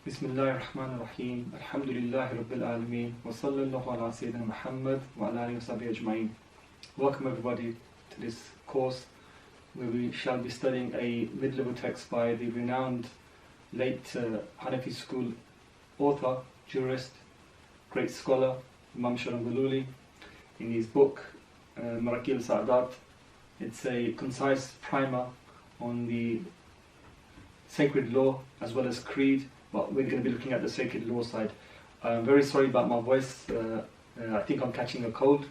Bismillahir Rahmanir Rahim. Alhamdulillahi Rabbil Alameen. Wa sallallahu ala Sayyidina Muhammad wa ala alihi wa sahbihi ajma'in. Welcome everybody to this course where we shall be studying a mid-level text by the renowned late Hanafi school author, jurist, great scholar, Imam Sharabaluli, in his book Maraqi al-Sa'adat. It's a concise primer on the sacred law as well as creed, but we're going to be looking at the sacred law side. I'm very sorry about my voice. I think I'm catching a cold,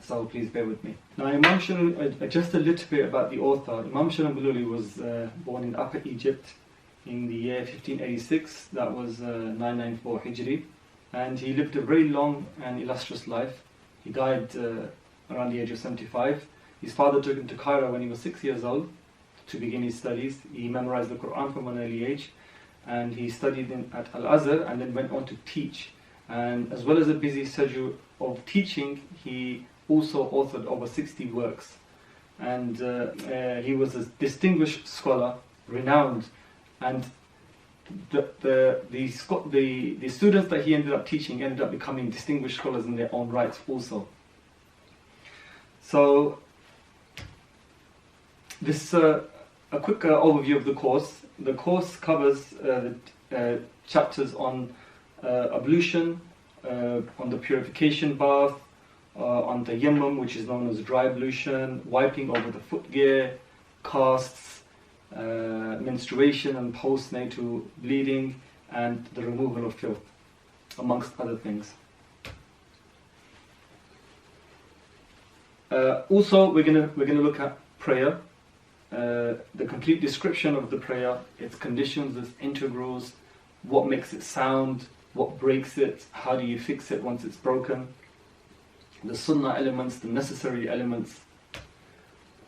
so please bear with me. Now, just a little bit about the author. Imam Sharabaluli was born in Upper Egypt in the year 1586. That was 994 Hijri, and he lived a very long and illustrious life. He died around the age of 75. His father took him to Cairo when he was 6 years old to begin his studies. He memorized the Quran from an early age, and he studied at Al-Azhar and then went on to teach. And as well as a busy schedule of teaching, he also authored over 60 works. And he was a distinguished scholar, renowned, and the students that he ended up teaching ended up becoming distinguished scholars in their own rights also. So this a quick overview of the course. The course covers chapters on ablution, on the purification bath, on the tayammum, which is known as dry ablution, wiping over the footgear, casts, menstruation and postnatal bleeding, and the removal of filth, amongst other things. Also, we're gonna look at prayer. The complete description of the prayer, its conditions, its integrals, what makes it sound, what breaks it, how do you fix it once it's broken, the Sunnah elements, the necessary elements,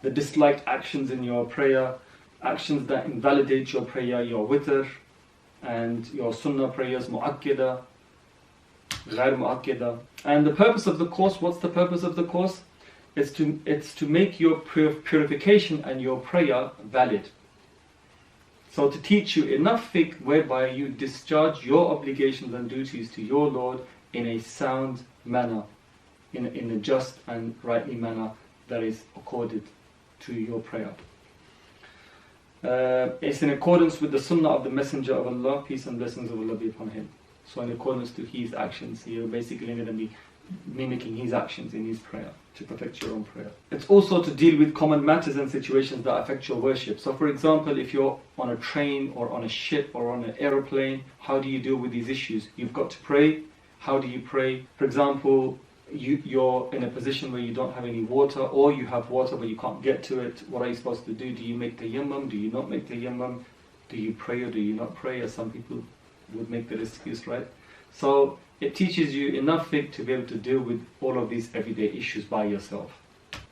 the disliked actions in your prayer, actions that invalidate your prayer, your witr, and your Sunnah prayers, muaqqidah, ghayr muaqqidah. And the purpose of the course, what's the purpose of the course? It's to make your purification and your prayer valid. So to teach you enough fiqh whereby you discharge your obligations and duties to your Lord in a sound manner, in a just and rightly manner that is accorded to your prayer. It's in accordance with the Sunnah of the Messenger of Allah, peace and blessings of Allah be upon him. So in accordance to his actions, you're basically going to be mimicking his actions in his prayer to perfect your own prayer. It's also to deal with common matters and situations that affect your worship. So for example, if you're on a train or on a ship or on an aeroplane, how do you deal with these issues? You've got to pray. How do you pray? For example, you're in a position where you don't have any water, or you have water but you can't get to it. What are you supposed to do? Do you make tayammum? Do you not make tayammum? Do you pray or do you not pray? As some people would make that excuse, right? So it teaches you enough fiqh to be able to deal with all of these everyday issues by yourself.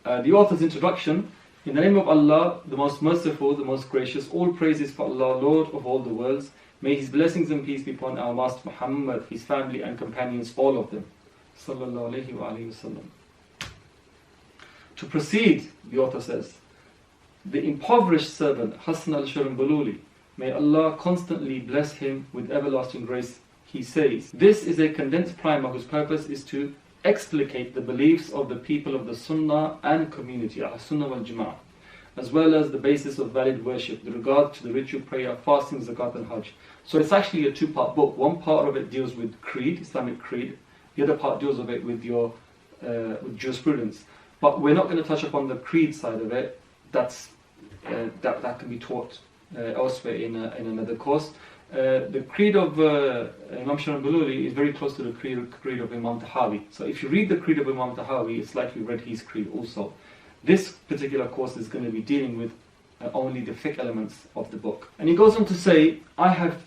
The author's introduction. In the name of Allah, the most merciful, the most gracious, all praises for Allah, Lord of all the worlds. May His blessings and peace be upon our Master Muhammad, his family and companions, all of them. Sallallahu alayhi wa alayhi wa sallam. To proceed, the author says, the impoverished servant, Hasan al-Sharabaluli, may Allah constantly bless him with everlasting grace, he says, this is a condensed primer whose purpose is to explicate the beliefs of the people of the Sunnah and community, Sunnah wal Jama'ah, as well as the basis of valid worship with regard to the ritual prayer, fasting, zakat and hajj. So it's actually a two-part book. One part of it deals with creed, Islamic creed. The other part deals with it with your with jurisprudence. But we're not going to touch upon the creed side of it. That can be taught elsewhere in another course. The creed of Imam Sharabaluli is very close to the creed of Imam Tahawi. So if you read the creed of Imam Tahawi, it's like you read his creed also. This particular course is going to be dealing with only the fiqh elements of the book. And he goes on to say, I have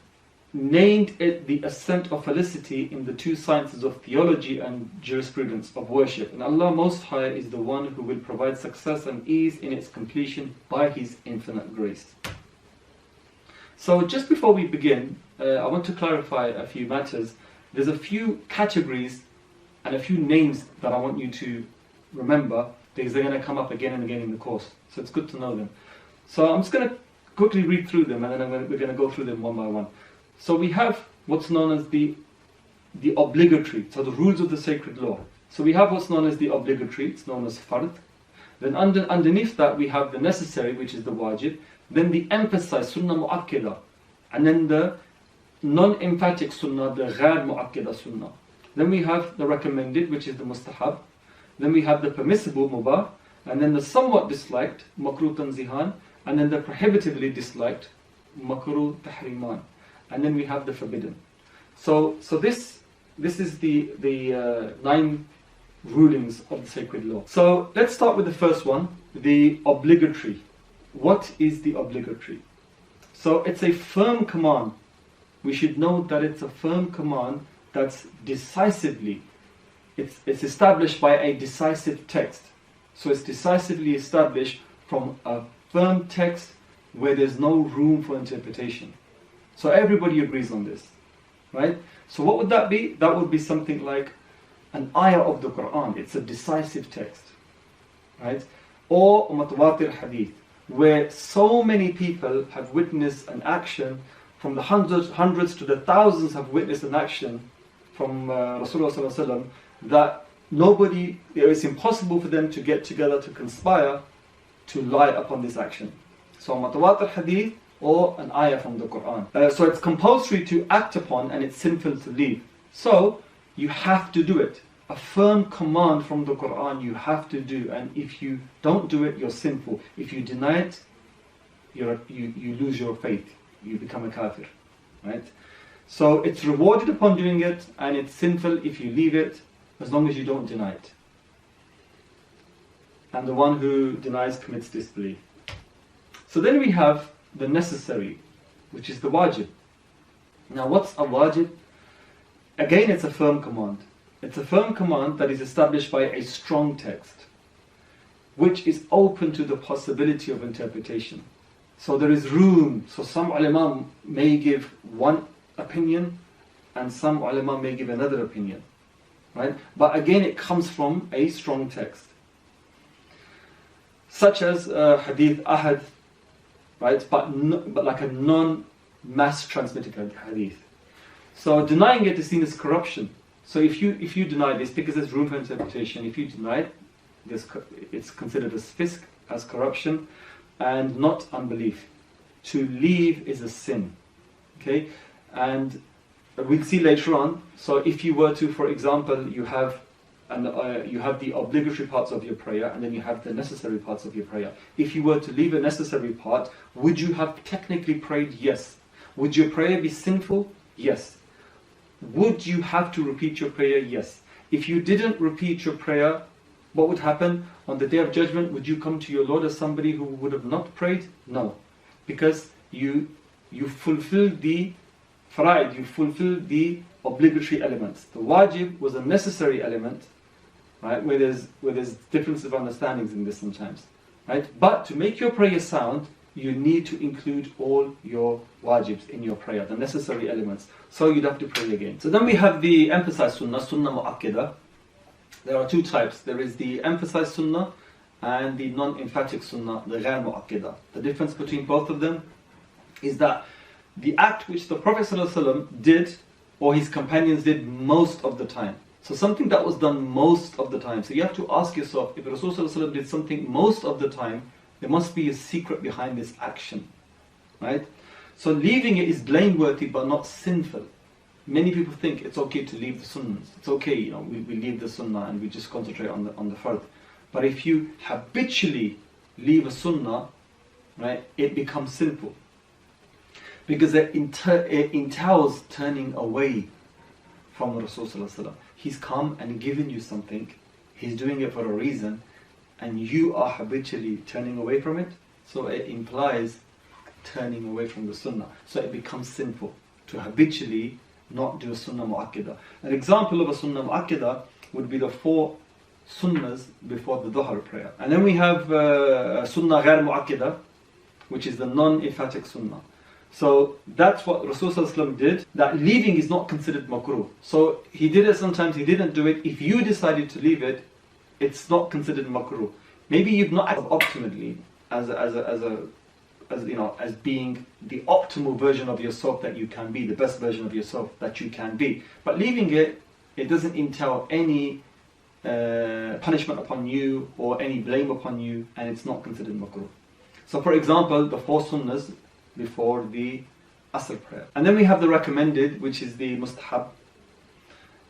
named it the ascent of felicity in the two sciences of theology and jurisprudence of worship. And Allah Most High is the one who will provide success and ease in its completion by His infinite grace. So just before we begin, I want to clarify a few matters. There's a few categories and a few names that I want you to remember, because they're going to come up again and again in the course. So it's good to know them. So I'm just going to quickly read through them, and then we're going to go through them one by one. So we have what's known as the obligatory, so the rules of the sacred law. So we have what's known as the obligatory, it's known as fard. Then underneath that we have the necessary, which is the wajib. Then the emphasized sunnah muaqqidah. And then the non-emphatic sunnah, the ghayr muaqqidah sunnah. Then we have the recommended, which is the mustahab. Then we have the permissible, mubah. And then the somewhat disliked, makruh tanzihan. And then the prohibitively disliked, makruh tahriman. And then we have the forbidden. So this is the 9 rulings of the sacred law. So let's start with the first one, the obligatory. What is the obligatory? So it's a firm command. We should know that it's a firm command that's decisively, it's established by a decisive text. So it's decisively established from a firm text where there's no room for interpretation. So everybody agrees on this, right? So what would that be? That would be something like an ayah of the Quran. It's a decisive text, right? Or mutawatir hadith, where so many people have witnessed an action, from the hundreds to the thousands have witnessed an action from Rasulullah sallallahu alaihi wasallam, that it's impossible for them to get together to conspire to lie upon this action. So mutawatir hadith or an ayah from the Quran. So it's compulsory to act upon and it's sinful to leave. So you have to do it. A firm command from the Quran you have to do, and if you don't do it, you're sinful. If you deny it, you lose your faith. You become a kafir, right? So it's rewarded upon doing it, and it's sinful if you leave it, as long as you don't deny it. And the one who denies commits disbelief. So then we have the necessary, which is the wajib. Now what's a wajib? Again, it's a firm command. It's a firm command that is established by a strong text, which is open to the possibility of interpretation. So there is room. So some ulama may give one opinion and some ulama may give another opinion, right? But again, it comes from a strong text, such as hadith ahad, right? But like a non-mass transmitted hadith. So denying it is seen as corruption. So if you deny this, because there's room for interpretation, if you deny it, it's considered as fisk, as corruption, and not unbelief. To leave is a sin. Okay? And we'll see later on. So if you were to, for example, you have the obligatory parts of your prayer, and then you have the necessary parts of your prayer. If you were to leave a necessary part, would you have technically prayed? Yes. Would your prayer be sinful? Yes. Would you have to repeat your prayer? Yes. If you didn't repeat your prayer, what would happen? On the Day of Judgment, would you come to your Lord as somebody who would have not prayed? No. Because you fulfilled the fara'id, you fulfilled the obligatory elements. The wajib was a necessary element, right? Where there's difference of understandings in this sometimes, right? But to make your prayer sound, you need to include all your wajibs in your prayer, the necessary elements. So you'd have to pray again. So then we have the emphasized sunnah muaqqidah. There are 2 types. There is the emphasized sunnah and the non-emphatic sunnah, the ghayr muaqqidah. The difference between both of them is that the act which the Prophet ﷺ did, or his companions did most of the time. So something that was done most of the time. So you have to ask yourself, if Rasulullah ﷺ did something most of the time, there must be a secret behind this action, right? So leaving it is blameworthy but not sinful. Many people think it's okay to leave the sunnahs. It's okay, we leave the sunnah and we just concentrate on the fard. But if you habitually leave a sunnah, right, it becomes sinful. Because it entails turning away from Rasulullah. He's come and given you something. He's doing it for a reason. And you are habitually turning away from it. So it implies turning away from the sunnah. So it becomes sinful to habitually not do a sunnah muaqqidah. An example of a sunnah muaqqidah would be the 4 sunnahs before the dhuhr prayer. And then we have sunnah ghayr muaqqidah, which is the non-emphatic sunnah. So that's what Rasulullah did. That leaving is not considered makruh. So he did it sometimes, he didn't do it. If you decided to leave it, it's not considered makruh. Maybe you've not acted optimally as as being the optimal version of yourself that you can be, the best version of yourself that you can be. But leaving it doesn't entail any punishment upon you or any blame upon you, and it's not considered makruh. So for example, the 4 sunnahs before the Asr prayer. And then we have the recommended, which is the mustahab.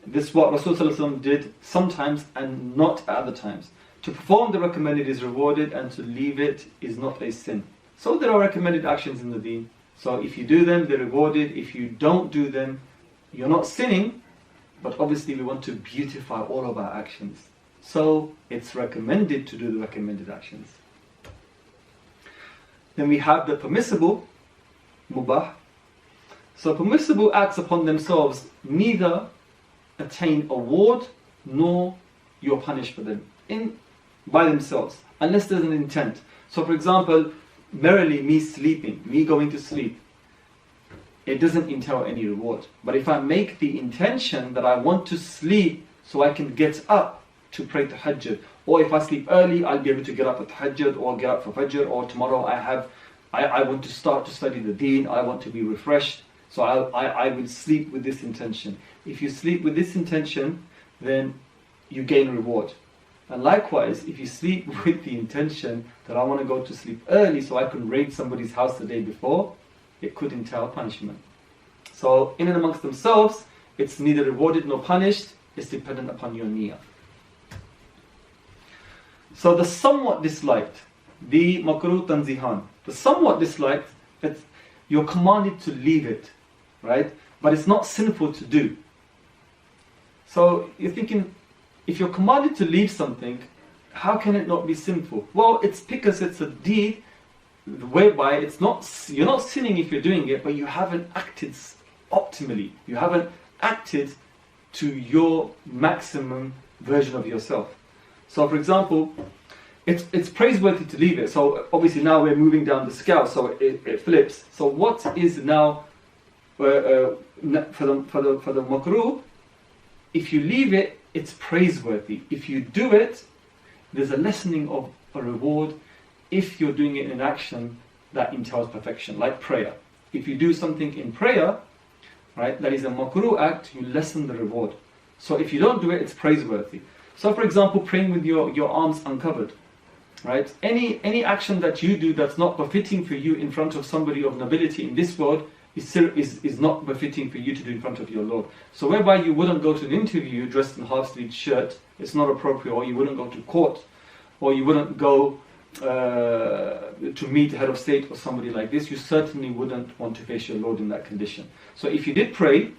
This is what Rasulullah did sometimes and not at other times. To perform the recommended is rewarded, and to leave it is not a sin. So there are recommended actions in the deen. So if you do them, they're rewarded. If you don't do them, you're not sinning. But obviously we want to beautify all of our actions. So it's recommended to do the recommended actions. Then we have the permissible, mubah. So permissible acts upon themselves neither attain award nor you're punished for them by themselves, unless there's an intent. So for example, merely me sleeping, me going to sleep, it doesn't entail any reward. But if I make the intention that I want to sleep so I can get up to pray tahajjud, or if I sleep early, I'll be able to get up at tahajjud or get up for fajr, or tomorrow I want to start to study the deen, I want to be refreshed, so I will sleep with this intention. If you sleep with this intention, then you gain reward. And likewise, if you sleep with the intention that I want to go to sleep early so I can raid somebody's house the day before, it could entail punishment. So in and amongst themselves, it's neither rewarded nor punished, it's dependent upon your niyyah. So the somewhat disliked, the makruh tanzihan, the somewhat disliked, you're commanded to leave it, right? But it's not sinful to do. So you're thinking, if you're commanded to leave something, how can it not be sinful? Well, it's because it's a deed whereby you're not sinning if you're doing it, but you haven't acted optimally. You haven't acted to your maximum version of yourself. So for example, it's praiseworthy to leave it. So obviously now we're moving down the scale, so it flips. So what is now for the makruh? If you leave it, it's praiseworthy. If you do it, there's a lessening of a reward if you're doing it in an action that entails perfection, like prayer. If you do something in prayer, right, that is a makruh act, you lessen the reward. So if you don't do it, it's praiseworthy. So for example, praying with your arms uncovered, right? Any action that you do that's not befitting for you in front of somebody of nobility in this world is not befitting for you to do in front of your Lord. So whereby you wouldn't go to an interview dressed in a half-sleeved shirt, it's not appropriate, or you wouldn't go to court, or you wouldn't go to meet the head of state or somebody like this, you certainly wouldn't want to face your Lord in that condition. So if you did pray,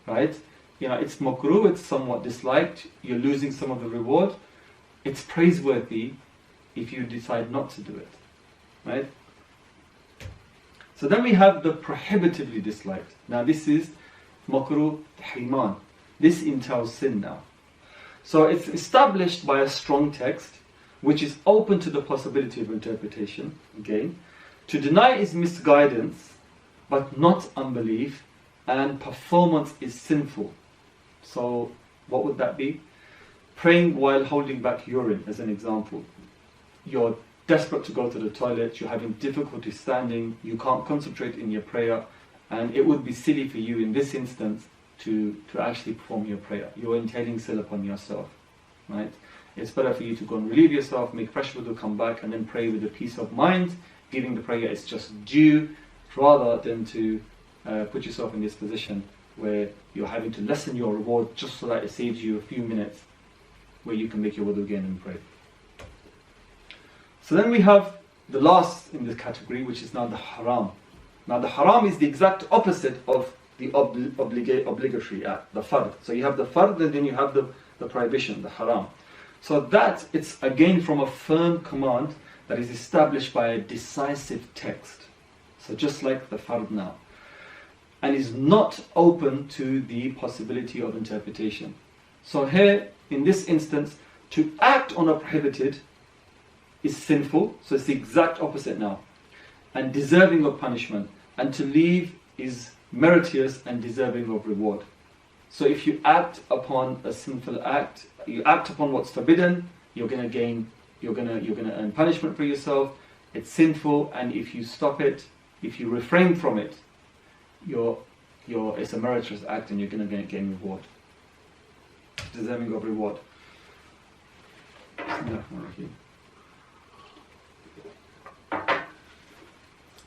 right, it's makruh, it's somewhat disliked, you're losing some of the reward, it's praiseworthy if you decide not to do it, right? So then we have the prohibitively disliked. Now this is makruh tahriman. This entails sin now. So it's established by a strong text, which is open to the possibility of interpretation, again. To deny is misguidance, but not unbelief, and performance is sinful. So what would that be? Praying while holding back urine, as an example. You're desperate to go to the toilet, you're having difficulty standing, you can't concentrate in your prayer, and it would be silly for you in this instance to actually perform your prayer. You're entailing sin upon yourself, right? It's better for you to go and relieve yourself, make fresh wudu, come back, and then pray with a peace of mind, giving the prayer its just due, rather than to put yourself in this position where you're having to lessen your reward just so that it saves you a few minutes where you can make your wudu again and pray. So then we have the last in this category, which is now the haram. Now the haram is the exact opposite of the obligatory act, the fard. So you have the fard and then you have the prohibition, the haram. So that, it's again from a firm command that is established by a decisive text. So just like the fard now. And is not open to the possibility of interpretation. So here, in this instance, to act on a prohibited is sinful, so it's the exact opposite now, and deserving of punishment. And to leave is meritorious and deserving of reward. So if you act upon a sinful act, you act upon what's forbidden, you're going to earn punishment for yourself. It's sinful, and if you stop it, if you refrain from it, it's a meritorious act, and you're going to gain reward. Deserving of reward.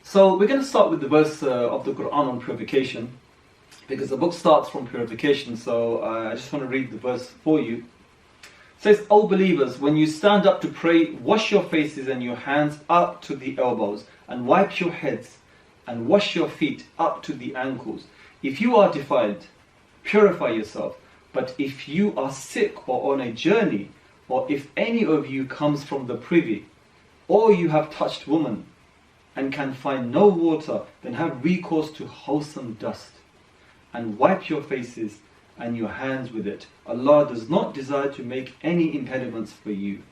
So we're going to start with the verse of the Quran on purification, because the book starts from purification. So I just want to read the verse for you. It says, "O believers, when you stand up to pray, wash your faces and your hands up to the elbows, and wipe your heads, and wash your feet up to the ankles. If you are defiled, purify yourself. But if you are sick or on a journey, or if any of you comes from the privy, or you have touched woman, and can find no water, then have recourse to wholesome dust, and wipe your faces and your hands with it. Allah does not desire to make any impediments for you,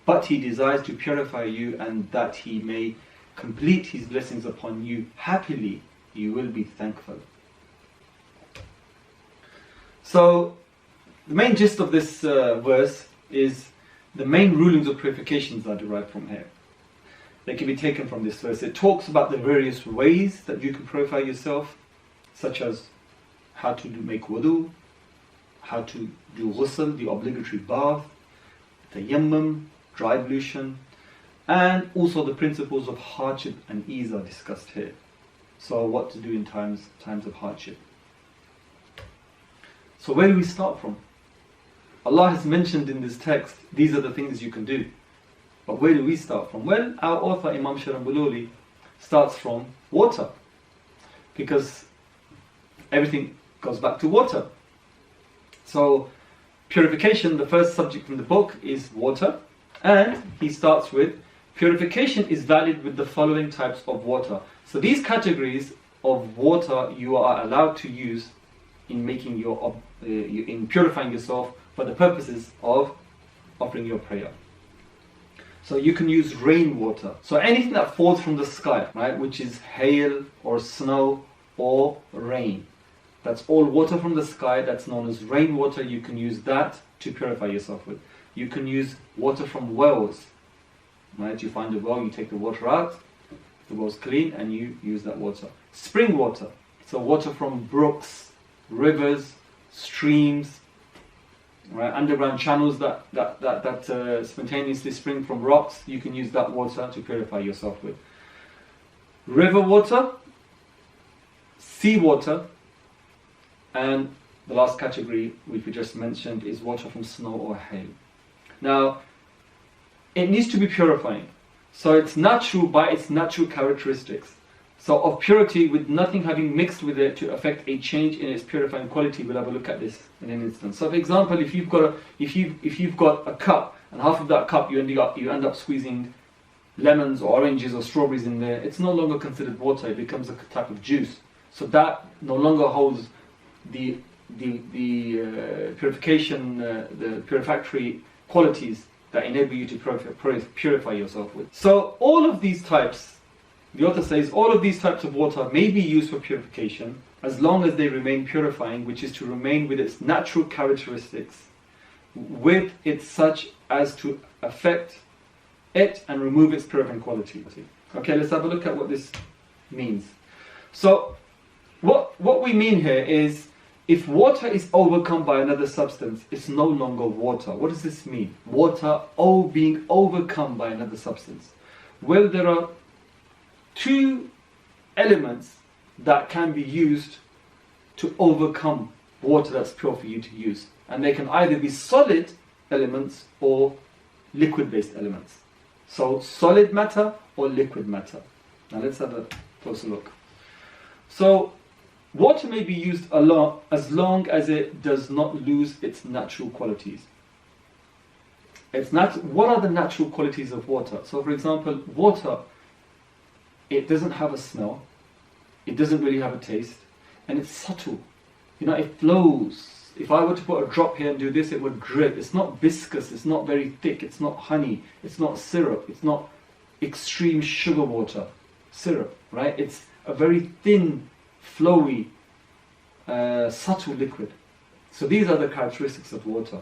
but He desires to purify you, and that He may complete His blessings upon you. Happily, you will be thankful." So, the main gist of this verse is the main rulings of purifications are derived from here. They can be taken from this verse. It talks about the various ways that you can purify yourself, such as how to make wudu, how to do ghusl, the obligatory bath, tayammum, dry ablution, and also the principles of hardship and ease are discussed here. So what to do in times of hardship. So where do we start from? Allah has mentioned in this text, these are the things you can do. But where do we start from? Well, our author Imam Shirambululi starts from water, because everything goes back to water. So purification, the first subject from the book is water, and he starts with purification is valid with the following types of water. So these categories of water you are allowed to use in making in purifying yourself for the purposes of offering your prayer. So you can use rainwater. So anything that falls from the sky, right, which is hail or snow or rain. That's all water from the sky, that's known as rainwater. You can use that to purify yourself with. You can use water from wells. Right? You find a well, you take the water out, the well's clean, and you use that water. Spring water. So water from brooks, rivers, streams, right? Underground channels that spontaneously spring from rocks. You can use that water to purify yourself with. River water, sea water, and the last category, which we just mentioned, is water from snow or hail. Now, it needs to be purifying. So it's natural by its natural characteristics. So of purity, with nothing having mixed with it to affect a change in its purifying quality. We'll have a look at this in an instant. So for example, if you've got a cup, and half of that cup you end up squeezing lemons or oranges or strawberries in there, it's no longer considered water, it becomes a type of juice. So that no longer holds the purification, the purificatory qualities that enable you to purify yourself with. So all of these types, the author says, all of these types of water may be used for purification as long as they remain purifying, which is to remain with its natural characteristics, with it such as to affect it and remove its purifying quality. Okay, let's have a look at what this means. So what we mean here is, if water is overcome by another substance, it's no longer water. What does this mean? Water being overcome by another substance. Well, there are two elements that can be used to overcome water that's pure for you to use. And they can either be solid elements or liquid-based elements. So solid matter or liquid matter. Now let's have a closer look. So water may be used a lot as long as it does not lose its natural qualities. What are the natural qualities of water? So for example, water, it doesn't have a smell, it doesn't really have a taste, and it's subtle. It flows. If I were to put a drop here and do this, it would drip. It's not viscous, it's not very thick, it's not honey, it's not syrup, it's not extreme sugar water, syrup, right? It's a very thin, flowy, subtle liquid. So these are the characteristics of water.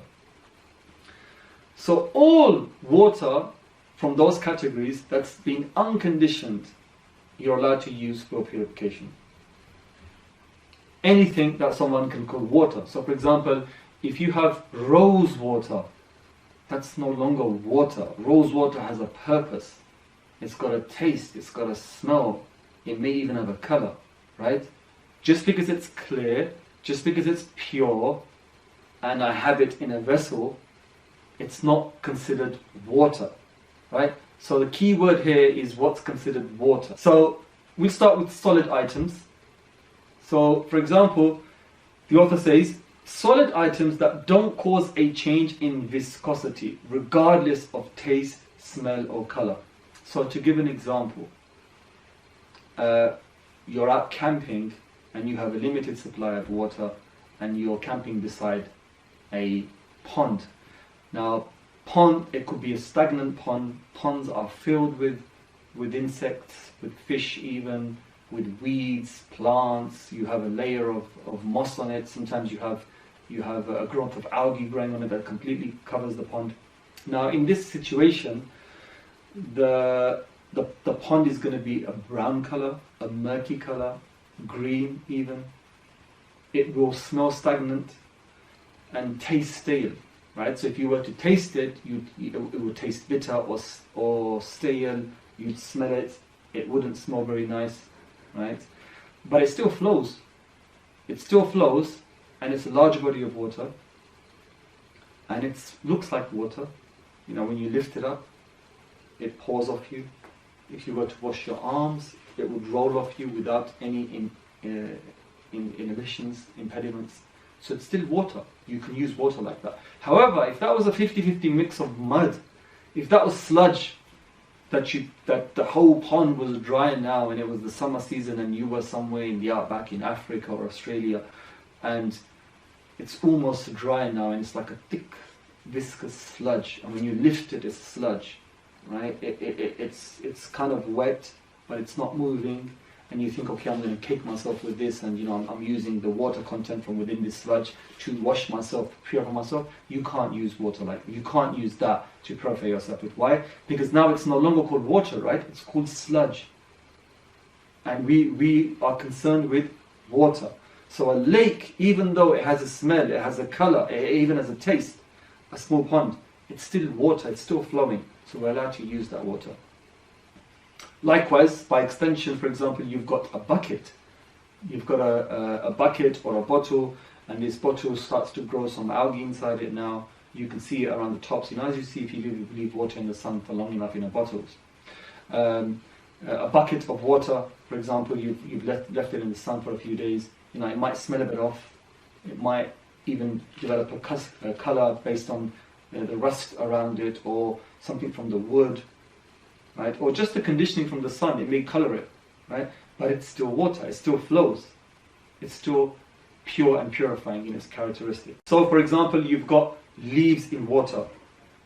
So all water from those categories that's been unconditioned, you're allowed to use for purification. Anything that someone can call water. So for example, if you have rose water, that's no longer water. Rose water has a purpose. It's got a taste, it's got a smell, it may even have a color, right? Just because it's clear, just because it's pure, and I have it in a vessel, it's not considered water, right? So the key word here is what's considered water. So we start with solid items. So for example, the author says, solid items that don't cause a change in viscosity, regardless of taste, smell or color. So to give an example, you're out camping and you have a limited supply of water and you're camping beside a pond. Now, pond, it could be a stagnant pond. Ponds are filled with insects, with fish even, with weeds, plants. You have a layer of moss on it. Sometimes you have a growth of algae growing on it that completely covers the pond. Now, in this situation, the pond is going to be a brown color, a murky color, green even. It will smell stagnant and taste stale, right? So if you were to taste it, it would taste bitter or stale. You'd smell it, it wouldn't smell very nice, right? But it still flows. It still flows, and it's a large body of water, and it looks like water. You know, when you lift it up, it pours off you. If you were to wash your arms, it would roll off you without any inhibitions, impediments. So it's still water. You can use water like that. However, if that was a 50-50 mix of mud, if that was sludge, that the whole pond was dry now and it was the summer season and you were somewhere in the outback in Africa or Australia and it's almost dry now and it's like a thick viscous sludge, and when you lift it, it's sludge, right? It's kind of wet, but it's not moving, and you think, okay, I'm going to cake myself with this, and you know, I'm using the water content from within this sludge to wash myself, purify myself. You can't use water like that. You can't use that to purify yourself with. Why? Because now it's no longer called water, right? It's called sludge. And we are concerned with water. So a lake, even though it has a smell, it has a color, it even has a taste, a small pond, it's still water, it's still flowing. So we're allowed to use that water. Likewise, by extension, for example, you've got a bucket. You've got a bucket or a bottle, and this bottle starts to grow some algae inside it now. You can see it around the tops. You know, as you see if you leave water in the sun for long enough in a bottle. A bucket of water, for example, you've left it in the sun for a few days. You know, it might smell a bit off. It might even develop a color based on the rust around it or something from the wood. Right? Or just the conditioning from the sun, it may color it, right? But it's still water, it still flows. It's still pure and purifying in its characteristic. So for example, you've got leaves in water,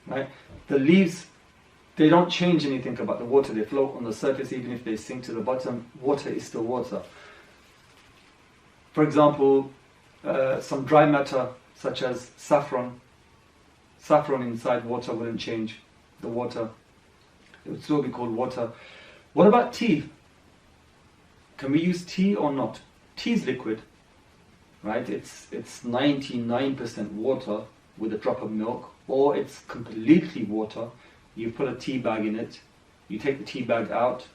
right? The leaves, they don't change anything about the water, they float on the surface even if they sink to the bottom. Water is still water. For example, some dry matter such as saffron inside water wouldn't change the water. It would still be called water. What about tea? Can we use tea or not? Tea is liquid, right? It's 99% water with a drop of milk, or it's completely water. You put a tea bag in it, you take the tea bag out.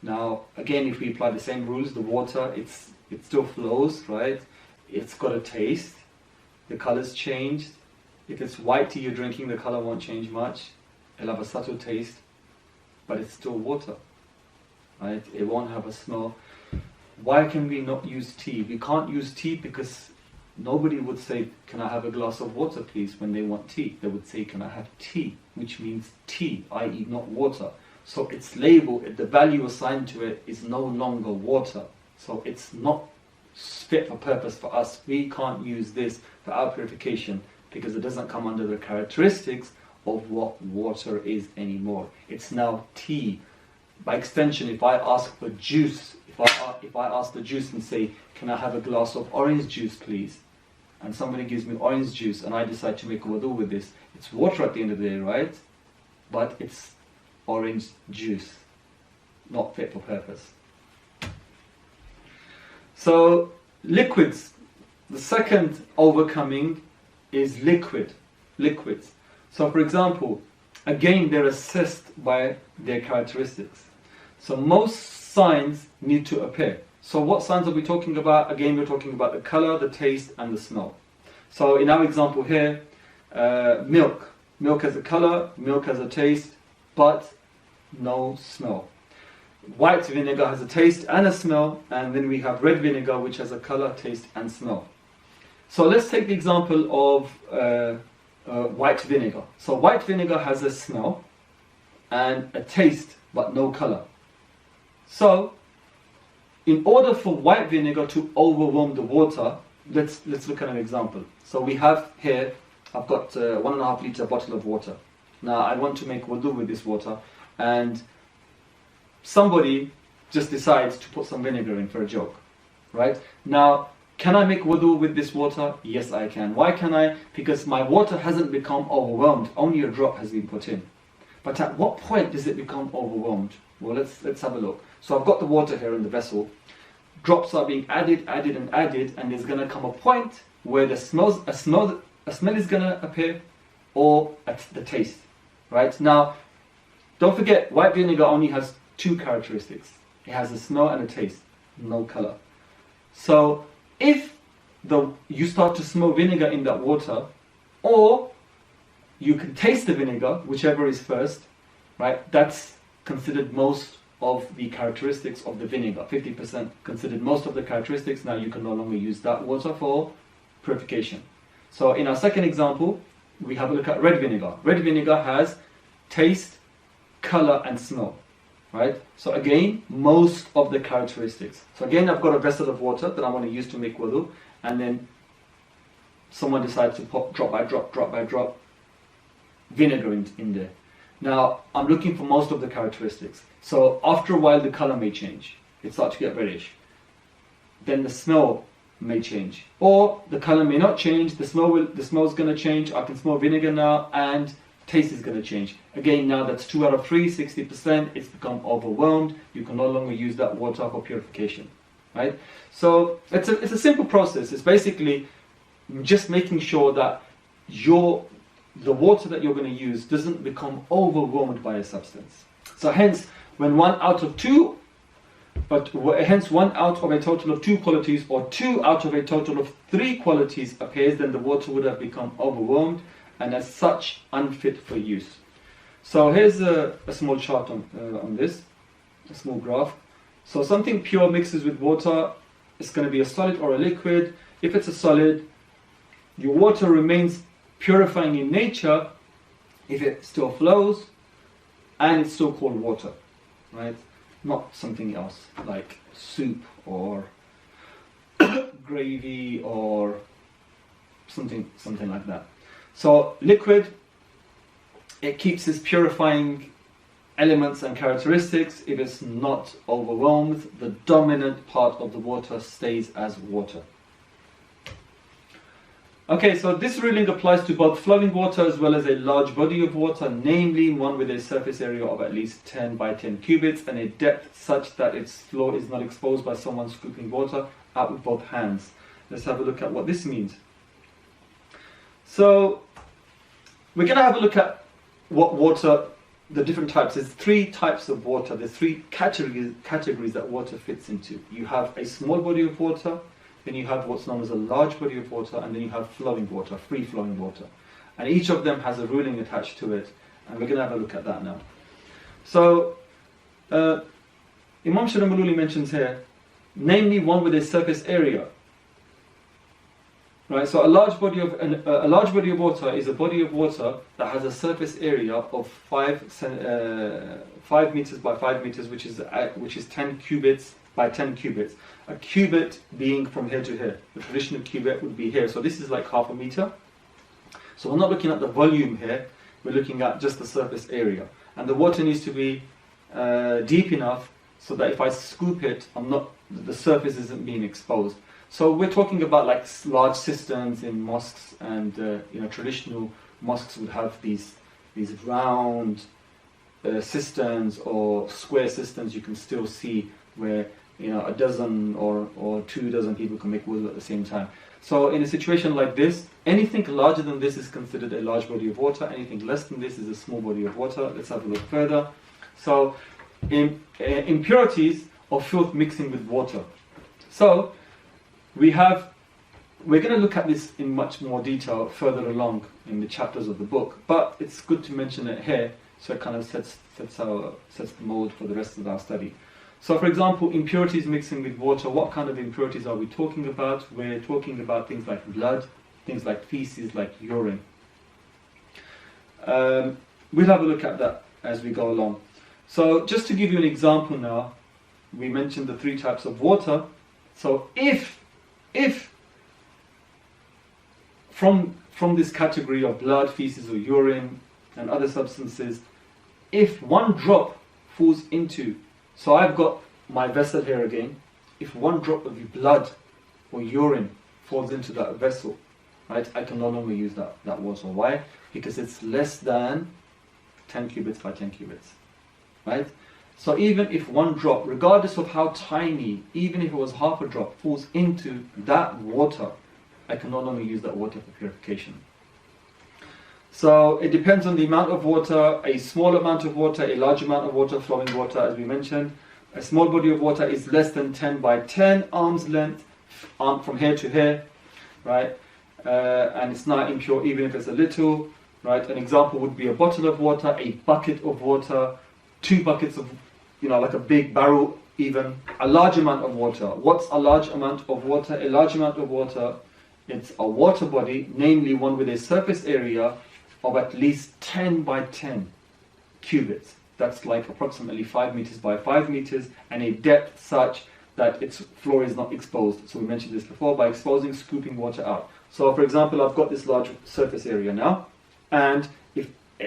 Now, again, if we apply the same rules, the water, it still flows, right? It's got a taste. The color's changed. If it's white tea you're drinking, the color won't change much. It'll have a subtle taste. But it's still water, right? It won't have a smell. Why can we not use tea? We can't use tea because nobody would say, can I have a glass of water please, when they want tea. They would say, can I have tea, which means tea, i.e. not water. So its label, the value assigned to it is no longer water. So it's not fit for purpose for us. We can't use this for our purification because it doesn't come under the characteristics of what water is anymore. It's now tea. By extension, if I ask for juice, if I ask the juice and say, can I have a glass of orange juice please, and somebody gives me orange juice and I decide to make wudu with this, it's water at the end of the day, right? But it's orange juice. Not fit for purpose. So liquids, the second overcoming is liquids. So for example, again they're assessed by their characteristics. So most signs need to appear. So what signs are we talking about? Again, we're talking about the color, the taste, and the smell. So in our example here, milk. Milk has a color, milk has a taste, but no smell. White vinegar has a taste and a smell, and then we have red vinegar, which has a color, taste, and smell. So let's take the example of white vinegar. So white vinegar has a smell and a taste, but no color. So in order for white vinegar to overwhelm the water, let's look at an example. So we have here, I've got 1.5 litre bottle of water. Now I want to make wudu with this water, and somebody just decides to put some vinegar in for a joke, right? Now, can I make wudu with this water? Yes, I can. Why can I? Because my water hasn't become overwhelmed. Only a drop has been put in. But at what point does it become overwhelmed? Well, let's have a look. So I've got the water here in the vessel. Drops are being added, and there's going to come a point where a smell is going to appear, or the taste, right? Now, don't forget, white vinegar only has two characteristics. It has a smell and a taste, no color. So if you start to smell vinegar in that water, or you can taste the vinegar, whichever is first, right? That's considered most of the characteristics of the vinegar. 50% considered most of the characteristics. Now you can no longer use that water for purification. So in our second example, we have a look at red vinegar. Red vinegar has taste, color, and smell, right? So again, most of the characteristics. So again, I've got a vessel of water that I want to use to make wudu, and then someone decides to put drop by drop vinegar in there. Now, I'm looking for most of the characteristics. So after a while, the color may change. It starts to get reddish. Then the smell may change, or the color may not change. The smell is going to change. I can smell vinegar now, and taste is going to change. Again, now that's 2 out of 3, 60%. It's become overwhelmed. You can no longer use that water for purification, right? So it's a simple process. It's basically just making sure that the water that you're going to use doesn't become overwhelmed by a substance. So hence, when 1 out of 2, hence 1 out of a total of 2 qualities, or 2 out of a total of 3 qualities appears, then the water would have become overwhelmed, and as such, unfit for use. So here's a small chart on this, a small graph. So something pure mixes with water. It's going to be a solid or a liquid. If it's a solid, your water remains purifying in nature if it still flows, and it's still called water, right? Not something else like soup or gravy or something like that. So liquid, it keeps its purifying elements and characteristics. If it's not overwhelmed, the dominant part of the water stays as water. Okay, so this ruling applies to both flowing water as well as a large body of water, namely one with a surface area of at least 10 by 10 cubits and a depth such that its floor is not exposed by someone scooping water out with both hands. Let's have a look at what this means. So we're going to have a look at what water, the different types. There's 3 types of water. There's 3 categories that water fits into. You have a small body of water, then you have what's known as a large body of water, and then you have flowing water, free-flowing water. And each of them has a ruling attached to it, and we're going to have a look at that now. So, Imam Shiramaluli mentions here, namely one with a surface area. Right, so a large body of water is a body of water that has a surface area of 5 meters by 5 meters, which is 10 cubits by 10 cubits. A cubit being from here to here. The traditional cubit would be here. So this is like half a meter. So we're not looking at the volume here. We're looking at just the surface area. And the water needs to be deep enough so that if I scoop it, the surface isn't being exposed. So we're talking about like large cisterns in mosques, and traditional mosques would have these round cisterns or square cisterns, you can still see where a dozen or 2 dozen people can make wudu at the same time. So in a situation like this, anything larger than this is considered a large body of water. Anything less than this is a small body of water. Let's have a look further. So impurities or filth mixing with water. So we're going to look at this in much more detail further along in the chapters of the book, but it's good to mention it here so it kind of sets the mold for the rest of our study. So for example, impurities mixing with water, what kind of impurities are we talking about? We're talking about things like blood, things like feces, like urine. We'll have a look at that as we go along. So just to give you an example now, we mentioned the 3 types of water. So if from this category of blood, feces or urine and other substances, if one drop falls into, so I've got my vessel here again, if one drop of blood or urine falls into that vessel, right, I can no longer use that water. Why? Because it's less than 10 cubits by 10 cubits, right? So even if one drop, regardless of how tiny, even if it was half a drop, falls into that water, I can no longer use that water for purification. So it depends on the amount of water, a small amount of water, a large amount of water, flowing water, as we mentioned. A small body of water is less than 10 by 10 arm's length, from here to here, right? And it's not impure even if it's a little, right? An example would be a bottle of water, a bucket of water, 2 buckets of, like a big barrel even. A large amount of water. What's a large amount of water? A large amount of water, it's a water body, namely one with a surface area of at least 10 by 10 cubits. That's like approximately 5 meters by 5 meters, and a depth such that its floor is not exposed. So we mentioned this before, by exposing, scooping water out. So for example, I've got this large surface area now, and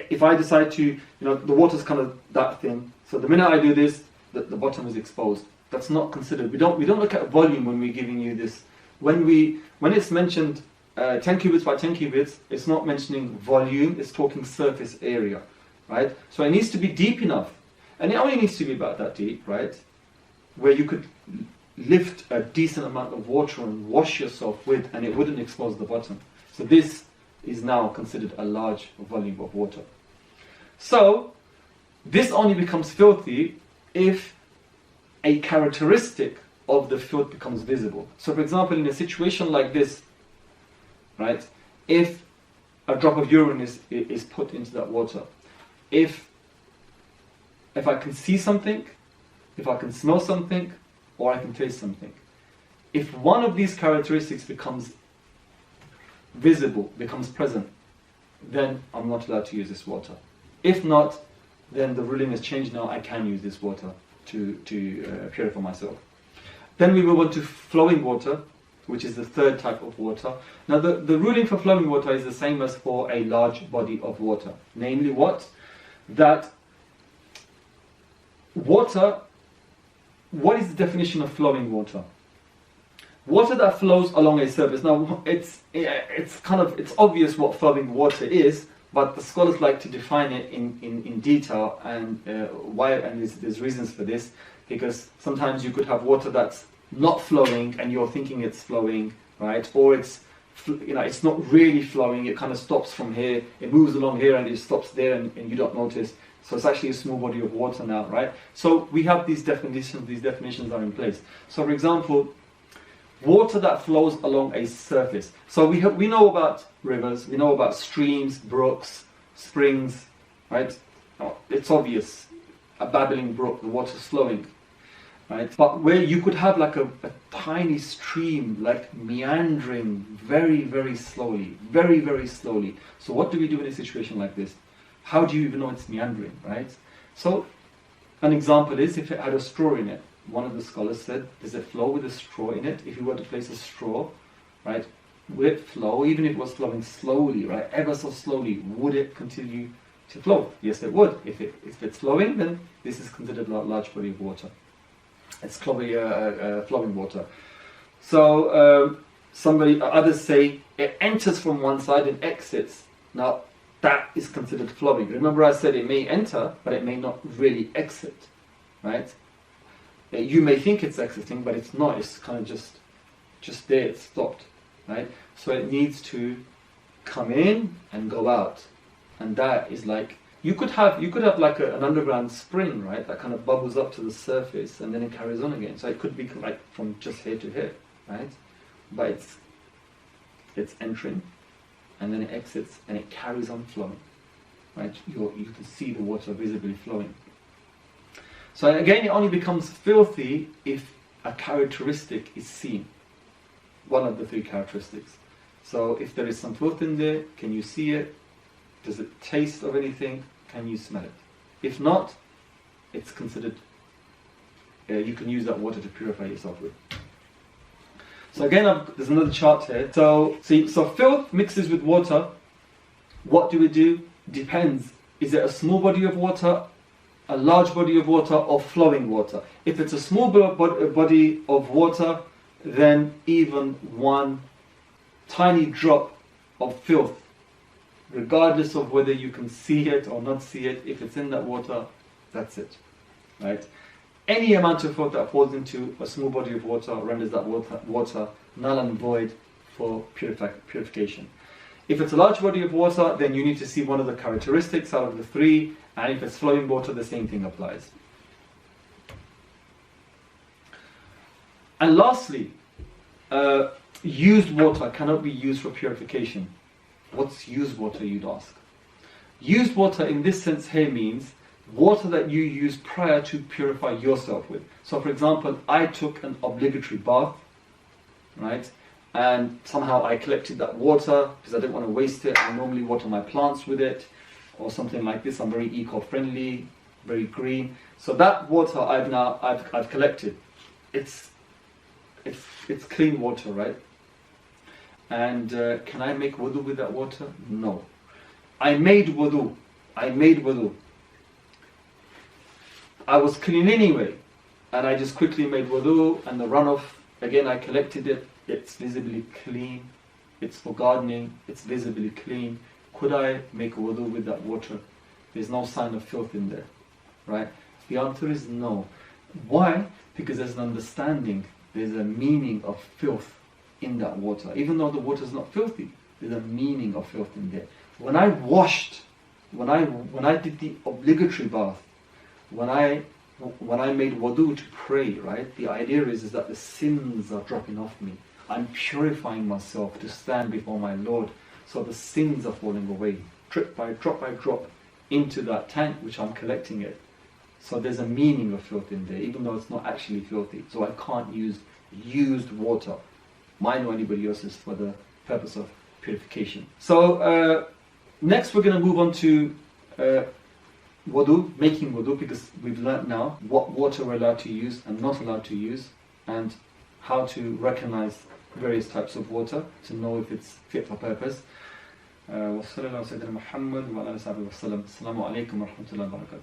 if I decide to, the water's kind of that thin, so the minute I do this, the bottom is exposed. That's not considered. We don't look at volume when we're giving you this. When it's mentioned 10 cubits by 10 cubits, it's not mentioning volume, it's talking surface area, right? So it needs to be deep enough, and it only needs to be about that deep, right? Where you could lift a decent amount of water and wash yourself with, and it wouldn't expose the bottom. So this is now considered a large volume of water. So this only becomes filthy if a characteristic of the filth becomes visible. So for example, in a situation like this, right, if a drop of urine is put into that water, if I can see something, if I can smell something, or I can taste something, if one of these characteristics becomes visible, becomes present, then I'm not allowed to use this water. If not, then the ruling has changed now, I can use this water to purify myself. Then we move on to flowing water, which is the 3rd type of water. Now the ruling for flowing water is the same as for a large body of water. Namely what? That water, what is the definition of flowing water? Water that flows along a surface. Now it's obvious what flowing water is, but the scholars like to define it in detail, and why, and there's reasons for this, because sometimes you could have water that's not flowing and you're thinking it's flowing, right? Or it's not really flowing, it kind of stops from here, it moves along here and it stops there, and you don't notice. So it's actually a small body of water now, right? So we have these definitions are in place. So for example, water that flows along a surface. So we know about rivers, we know about streams, brooks, springs, right? It's obvious, a babbling brook, the water's flowing, right? But where you could have like a tiny stream, like meandering very, very slowly, very, very slowly. So what do we do in a situation like this? How do you even know it's meandering, right? So an example is if it had a straw in it. One of the scholars said, does it flow with a straw in it? If you were to place a straw, right, would it flow? Even if it was flowing slowly, right, ever so slowly, would it continue to flow? Yes, it would. If it's flowing, then this is considered a large body of water. It's flowing water. So others say it enters from one side and exits. Now, that is considered flowing. Remember I said it may enter, but it may not really exit, right? You may think it's exiting, but it's not. It's kind of just there, it's stopped, right? So it needs to come in and go out. And that is like, you could have like an underground spring, right? That kind of bubbles up to the surface and then it carries on again. So it could be like from just here to here, right? But it's entering, and then it exits, and it carries on flowing, right? You can see the water visibly flowing. So again, it only becomes filthy if a characteristic is seen, one of the three characteristics. So if there is some filth in there, can you see it? Does it taste of anything? Can you smell it? If not, it's considered, you can use that water to purify yourself with. So again, there's another chart here. So filth mixes with water. What do we do? Depends. Is it a small body of water, a large body of water, or flowing water? If it's a small body of water, then even one tiny drop of filth, regardless of whether you can see it or not see it, if it's in that water, that's it, right? Any amount of filth that falls into a small body of water renders that water null and void for purification. If it's a large body of water, then you need to see one of the characteristics out of the three, and if it's flowing water, the same thing applies. And lastly, used water cannot be used for purification. What's used water, you'd ask? Used water in this sense here means water that you use prior to purify yourself with. So for example, I took an obligatory bath, right? And somehow I collected that water because I didn't want to waste it. I normally water my plants with it or something like this. I'm very eco-friendly, very green. So that water I've collected. It's clean water, right? And can I make wudu with that water? No. I made wudu. I was clean anyway, and I just quickly made wudu, and the runoff, again I collected it, it's visibly clean, it's for gardening, it's visibly clean. Could I make wudu with that water? There's no sign of filth in there, right? The answer is no. Why? Because there's an understanding, there's a meaning of filth in that water. Even though the water is not filthy, there's a meaning of filth in there. When I washed, when I did the obligatory bath, when I made wudu to pray, right? The idea is that the sins are dropping off me. I'm purifying myself to stand before my Lord. So the sins are falling away, drop by drop, into that tank which I'm collecting it. So there's a meaning of filth in there, even though it's not actually filthy. So I can't use used water, mine or anybody else's, for the purpose of purification. So next we're going to move on to wudu, making wudu, because we've learnt now what water we're allowed to use and not allowed to use, and how to recognize various types of water to know if it's fit for purpose. وصلى الله على سيدنا محمد وعلى آله وصحبه وسلم. السلام عليكم ورحمة الله وبركاته.